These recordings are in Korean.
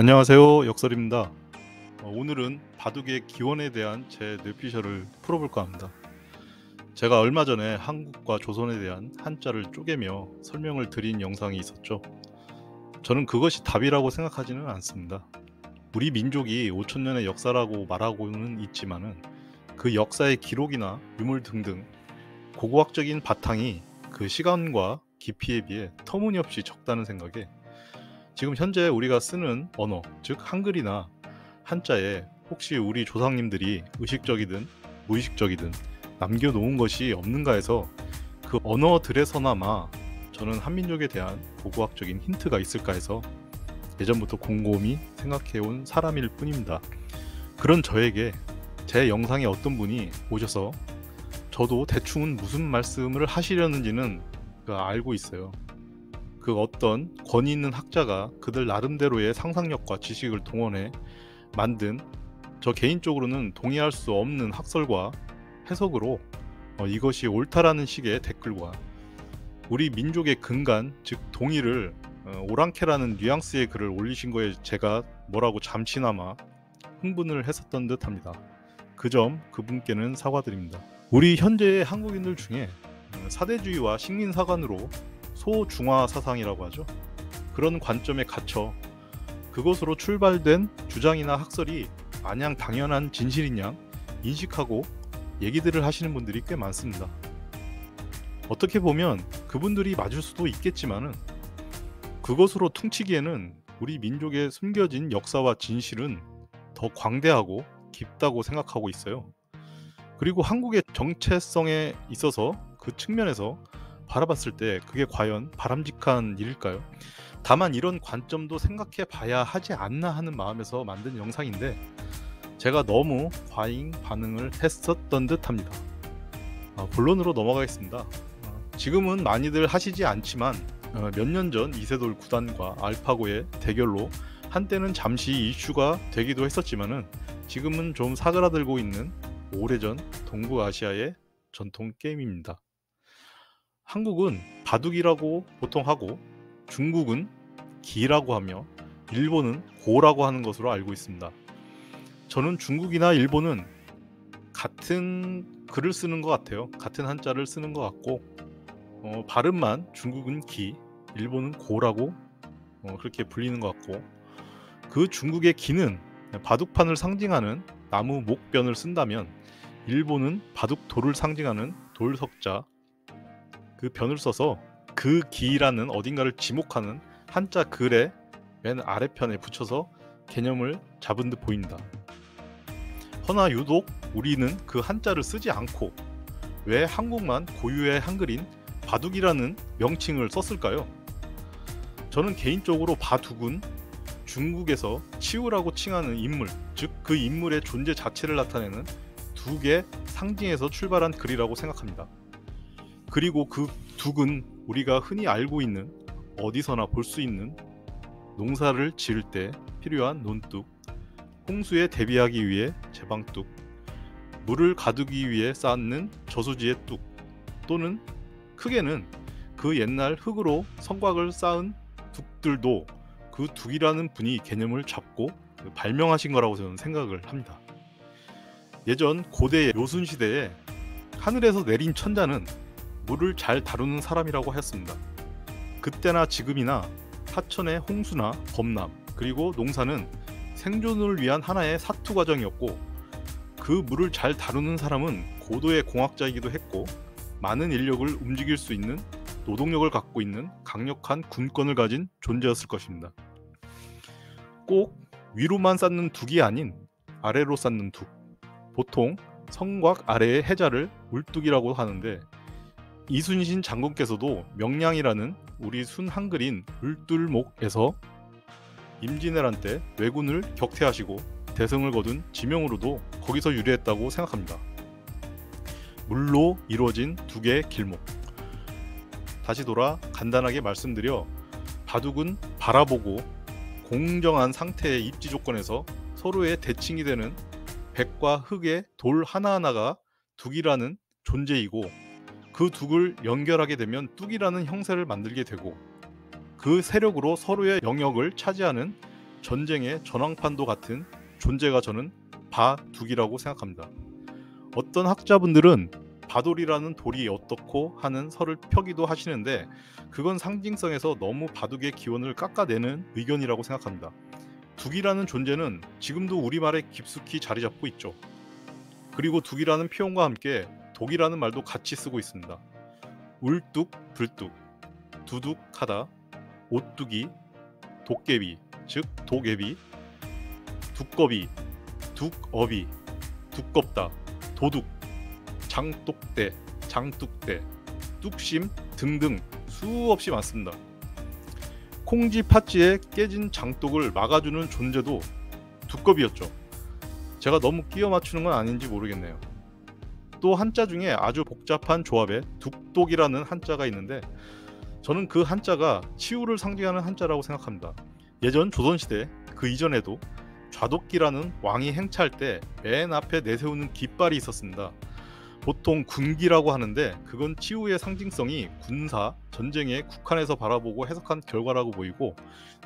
안녕하세요. 역설입니다. 오늘은 바둑의 기원에 대한 제 뇌피셜을 풀어볼까 합니다. 제가 얼마 전에 한국과 조선에 대한 한자를 쪼개며 설명을 드린 영상이 있었죠. 저는 그것이 답이라고 생각하지는 않습니다. 우리 민족이 5천년의 역사라고 말하고는 있지만은 그 역사의 기록이나 유물 등등 고고학적인 바탕이 그 시간과 깊이에 비해 터무니없이 적다는 생각에 지금 현재 우리가 쓰는 언어, 즉 한글이나 한자에 혹시 우리 조상님들이 의식적이든 무의식적이든 남겨놓은 것이 없는가 해서 그 언어들에서나마 저는 한민족에 대한 고고학적인 힌트가 있을까 해서 예전부터 곰곰이 생각해온 사람일 뿐입니다. 그런 저에게 제 영상에 어떤 분이 오셔서 저도 대충은 무슨 말씀을 하시려는지는 알고 있어요. 그 어떤 권위 있는 학자가 그들 나름대로의 상상력과 지식을 동원해 만든, 저 개인적으로는 동의할 수 없는 학설과 해석으로 이것이 옳다라는 식의 댓글과 우리 민족의 근간, 즉 동의를 오랑캐라는 뉘앙스의 글을 올리신 거에 제가 뭐라고 잠시나마 흥분을 했었던 듯 합니다. 그 점 그분께는 사과드립니다. 우리 현재의 한국인들 중에 사대주의와 식민사관으로 소중화 사상이라고 하죠. 그런 관점에 갇혀 그것으로 출발된 주장이나 학설이 마냥 당연한 진실인 양 인식하고 얘기들을 하시는 분들이 꽤 많습니다. 어떻게 보면 그분들이 맞을 수도 있겠지만은 그것으로 퉁치기에는 우리 민족의 숨겨진 역사와 진실은 더 광대하고 깊다고 생각하고 있어요. 그리고 한국의 정체성에 있어서 그 측면에서 바라봤을 때 그게 과연 바람직한 일일까요? 다만 이런 관점도 생각해 봐야 하지 않나 하는 마음에서 만든 영상인데 제가 너무 과잉 반응을 했었던 듯 합니다. 본론으로 넘어가겠습니다. 지금은 많이들 하시지 않지만 몇 년 전 이세돌 구단과 알파고의 대결로 한때는 잠시 이슈가 되기도 했었지만은 지금은 좀 사그라들고 있는 오래전 동부아시아의 전통 게임입니다. 한국은 바둑이라고 보통 하고 중국은 기라고 하며 일본은 고라고 하는 것으로 알고 있습니다. 저는 중국이나 일본은 같은 글을 쓰는 것 같아요. 같은 한자를 쓰는 것 같고 발음만 중국은 기, 일본은 고라고 그렇게 불리는 것 같고 그 중국의 기는 바둑판을 상징하는 나무 목변을 쓴다면 일본은 바둑돌을 상징하는 돌석자 그 변을 써서 그 기라는 어딘가를 지목하는 한자 글의 맨 아래편에 붙여서 개념을 잡은 듯 보인다. 허나 유독 우리는 그 한자를 쓰지 않고 왜 한국만 고유의 한글인 바둑이라는 명칭을 썼을까요? 저는 개인적으로 바둑은 중국에서 치우라고 칭하는 인물, 즉 그 인물의 존재 자체를 나타내는 둑의 상징에서 출발한 글이라고 생각합니다. 그리고 그 둑은 우리가 흔히 알고 있는 어디서나 볼 수 있는 농사를 지을 때 필요한 논둑, 홍수에 대비하기 위해 제방둑, 물을 가두기 위해 쌓는 저수지의 뚝, 또는 크게는 그 옛날 흙으로 성곽을 쌓은 둑들도 그 둑이라는 분이 개념을 잡고 발명하신 거라고 저는 생각을 합니다. 예전 고대 요순 시대에 하늘에서 내린 천자는 물을 잘 다루는 사람이라고 하였습니다. 그때나 지금이나 하천의 홍수나 범람 그리고 농사는 생존을 위한 하나의 사투 과정이었고 그 물을 잘 다루는 사람은 고도의 공학자이기도 했고 많은 인력을 움직일 수 있는 노동력을 갖고 있는 강력한 군권을 가진 존재였을 것입니다. 꼭 위로만 쌓는 둑이 아닌 아래로 쌓는 둑, 보통 성곽 아래의 해자를 울뚝이라고 하는데 이순신 장군께서도 명량이라는 우리 순 한글인 울둘목에서 임진왜란 때 왜군을 격퇴하시고 대승을 거둔 지명으로도 거기서 유래했다고 생각합니다. 물로 이루어진 둑의 길목. 다시 돌아 간단하게 말씀드려 바둑은 바라보고 공정한 상태의 입지 조건에서 서로의 대칭이 되는 백과 흙의 돌 하나하나가 둑이라는 존재이고 그 둑을 연결하게 되면 뚝이라는 형태를 만들게 되고 그 세력으로 서로의 영역을 차지하는 전쟁의 전황판도 같은 존재가 저는 바둑이라고 생각합니다. 어떤 학자분들은 바돌이라는 돌이 어떻고 하는 설을 펴기도 하시는데 그건 상징성에서 너무 바둑의 기원을 깎아내는 의견이라고 생각합니다. 둑이라는 존재는 지금도 우리말에 깊숙이 자리 잡고 있죠. 그리고 둑이라는 표현과 함께 독이라는 말도 같이 쓰고 있습니다. 울뚝, 불뚝, 두둑하다, 오뚝이, 도깨비, 즉 도개비, 두꺼비, 둑어비, 두껍다, 도둑, 장독대, 장뚝대, 뚝심 등등 수없이 많습니다. 콩쥐 팥쥐에 깨진 장독을 막아주는 존재도 두꺼비였죠. 제가 너무 끼워 맞추는 건 아닌지 모르겠네요. 또 한자 중에 아주 복잡한 조합에 둑독이라는 한자가 있는데 저는 그 한자가 치우를 상징하는 한자라고 생각합니다. 예전 조선시대 그 이전에도 좌독기라는 왕이 행차할 때 맨 앞에 내세우는 깃발이 있었습니다. 보통 군기라고 하는데 그건 치우의 상징성이 군사, 전쟁에 국한해서 바라보고 해석한 결과라고 보이고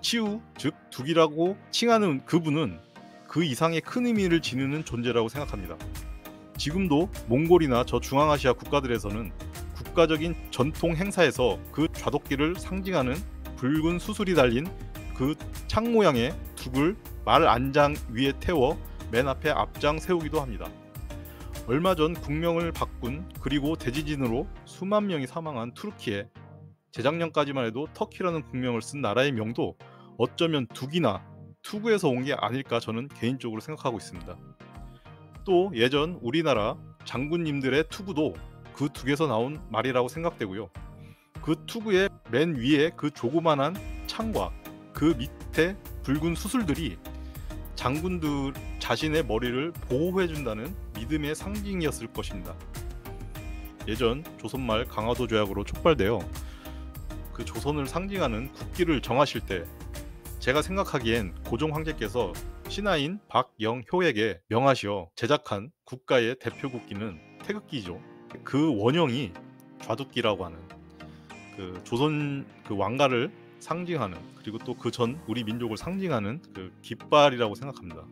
치우, 즉 둑이라고 칭하는 그분은 그 이상의 큰 의미를 지니는 존재라고 생각합니다. 지금도 몽골이나 저중앙아시아 국가들에서는 국가적인 전통 행사에서 그 좌독기를 상징하는 붉은 수술이 달린 그 창 모양의 둑을 말 안장 위에 태워 맨 앞에 앞장 세우기도 합니다. 얼마 전 국명을 바꾼 그리고 대지진으로 수만 명이 사망한 투르키에 재작년까지만 해도 터키라는 국명을 쓴 나라의 명도 어쩌면 둑이나 투구에서 온 게 아닐까 저는 개인적으로 생각하고 있습니다. 또 예전 우리나라 장군님들의 투구도 그 둑에서 나온 말이라고 생각되고요. 그 투구의 맨 위에 그 조그만한 창과 그 밑에 붉은 수술들이 장군들 자신의 머리를 보호해준다는 믿음의 상징이었을 것입니다. 예전 조선말 강화도 조약으로 촉발되어 그 조선을 상징하는 국기를 정하실 때 제가 생각하기엔 고종 황제께서 신하인 박영효에게 명하시어 제작한 국가의 대표 국기는 태극기죠. 그 원형이 좌둑기라고 하는 그 조선 그 왕가를 상징하는 그리고 또 그 전 우리 민족을 상징하는 그 깃발이라고 생각합니다.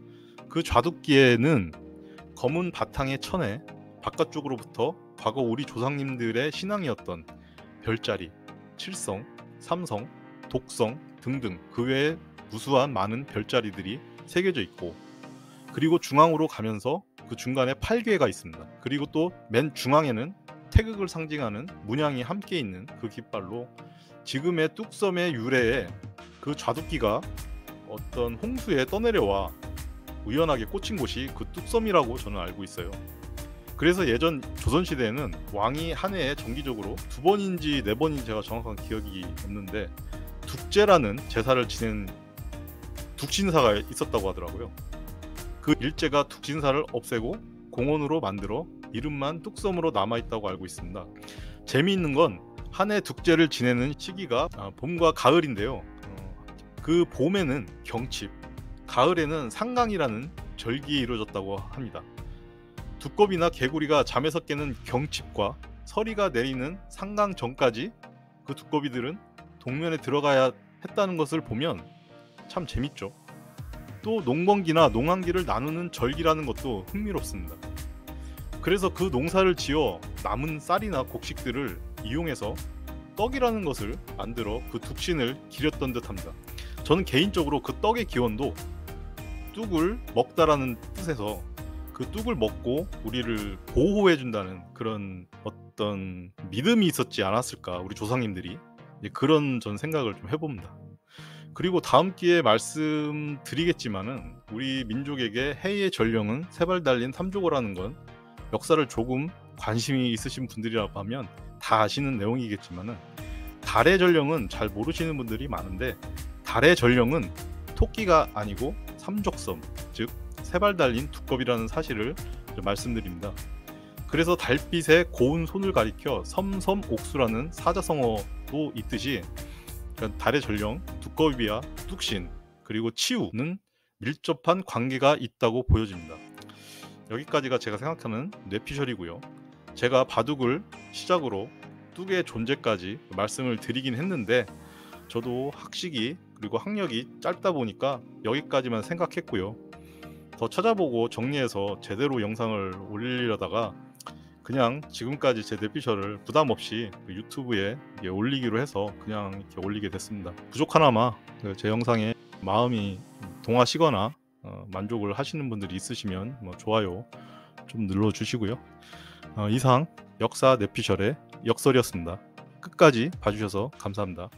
그 좌둑기에는 검은 바탕의 천에 바깥쪽으로부터 과거 우리 조상님들의 신앙이었던 별자리, 칠성, 삼성, 독성 등등 그 외에 무수한 많은 별자리들이 새겨져 있고 그리고 중앙으로 가면서 그 중간에 8개가 있습니다. 그리고 또 맨 중앙에는 태극을 상징하는 문양이 함께 있는 그 깃발로 지금의 뚝섬의 유래에 그 좌둑기가 어떤 홍수에 떠내려와 우연하게 꽂힌 곳이 그 뚝섬이라고 저는 알고 있어요. 그래서 예전 조선시대에는 왕이 한 해에 정기적으로 2번인지 4번인지 제가 정확한 기억이 없는데 둑제라는 제사를 지낸 둑신사가 있었다고 하더라고요. 그 일제가 둑신사를 없애고 공원으로 만들어 이름만 뚝섬으로 남아있다고 알고 있습니다. 재미있는 건 한 해 둑제를 지내는 시기가 봄과 가을인데요. 그 봄에는 경칩, 가을에는 상강이라는 절기에 이루어졌다고 합니다. 두꺼비나 개구리가 잠에서 깨는 경칩과 서리가 내리는 상강 전까지 그 두꺼비들은 동면에 들어가야 했다는 것을 보면 참 재밌죠. 또 농번기나 농한기를 나누는 절기라는 것도 흥미롭습니다. 그래서 그 농사를 지어 남은 쌀이나 곡식들을 이용해서 떡이라는 것을 만들어 그 둑신을 기렸던 듯합니다. 저는 개인적으로 그 떡의 기원도 뚝을 먹다라는 뜻에서 그 뚝을 먹고 우리를 보호해준다는 그런 어떤 믿음이 있었지 않았을까 우리 조상님들이 그런 전 생각을 좀 해봅니다. 그리고 다음 기회에 말씀드리겠지만은 우리 민족에게 해의 전령은 세발 달린 삼조고라는 건 역사를 조금 관심이 있으신 분들이라고 하면 다 아시는 내용이겠지만은 달의 전령은 잘 모르시는 분들이 많은데 달의 전령은 토끼가 아니고 삼족섬 즉 세발 달린 두꺼비라는 사실을 말씀드립니다. 그래서 달빛의 고운 손을 가리켜 섬섬옥수라는 사자성어도 있듯이 달의 전령, 두꺼비와 뚝신 그리고 치우는 밀접한 관계가 있다고 보여집니다. 여기까지가 제가 생각하는 뇌피셜이고요. 제가 바둑을 시작으로 뚝의 존재까지 말씀을 드리긴 했는데 저도 학식이 그리고 학력이 짧다 보니까 여기까지만 생각했고요. 더 찾아보고 정리해서 제대로 영상을 올리려다가 그냥 지금까지 제 뇌피셜을 부담 없이 유튜브에 올리기로 해서 그냥 이렇게 올리게 됐습니다. 부족하나마 제 영상에 마음이 동하시거나 만족을 하시는 분들이 있으시면 좋아요 좀 눌러주시고요. 이상 역사 뇌피셜의 역설이었습니다. 끝까지 봐주셔서 감사합니다.